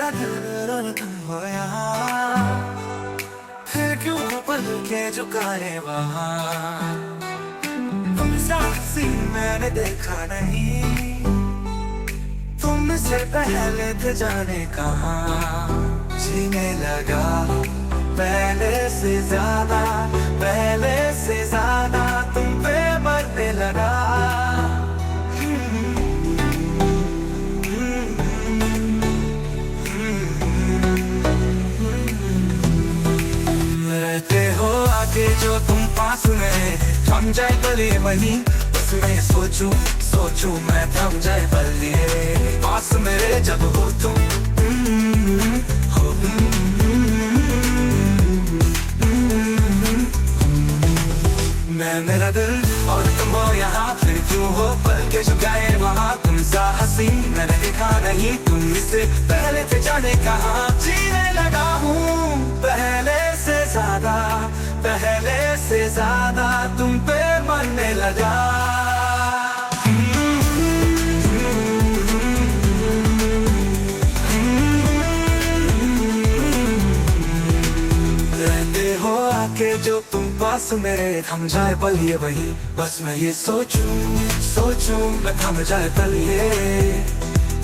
मेरा दिल होया, फिर क्यों पल के झुकाए वहाँ। तुमसे हंसी मैंने देखा नहीं, तुमसे पहले थे जाने कहाँ। जीने लगा पहले से ज्यादा, पहले से ज्यादा तुम पे मरने लगा। रहते हो आगे जो तुम पास में, थम जाए गले वहीं बस मैं सोचूं सोचूं मैं थम जाए बल्ले पास मेरे जब हो तुम। मैं मेरा दिल और तुम हो यहाँ, फिर क्यों हो पल के झुकाए वहाँ। तुम सा हंसी मैंने देखा नहीं, तुम इससे पहले थे जाने कहाँ। जीने लगा हूँ पहले से ज्यादा, पहले से ज्यादा तुम पे मरने लगा। रहते हो आके जो तुम पास मेरे, थम जाए पल ये वही बस मैं ये सोचूं सोचूं मैं थम जाए पल ये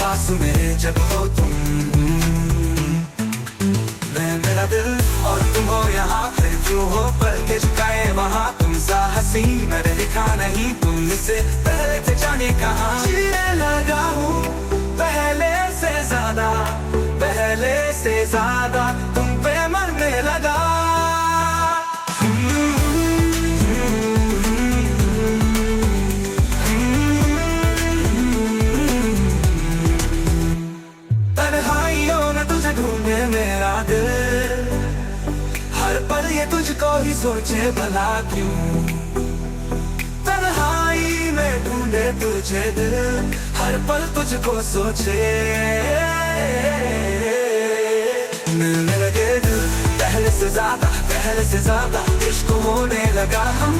पास मेरे जब हो तुम। मैं मेरा दिल और तुम हो यहाँ, फिर क्यों हो पल के झुकाए वहाँ। तुम सा हंसी मैंने देखा नहीं, तुम इससे पहले थे जाने कहाँ। जीने लगा हूँ पहले से ज्यादा, पहले से ज्यादा तुम पे मरने लगा। तन्हाइयों में तुझे ढूंढे मेरा दिल, हर पल ये तुझको ही सोचे भला क्यों। तन्हाई में ढूंढे तुझे दिल, हर पल तुझको सोचे। मिलने लगे दिल पहले से ज्यादा, पहले से ज्यादा इश्क होने लगा हम।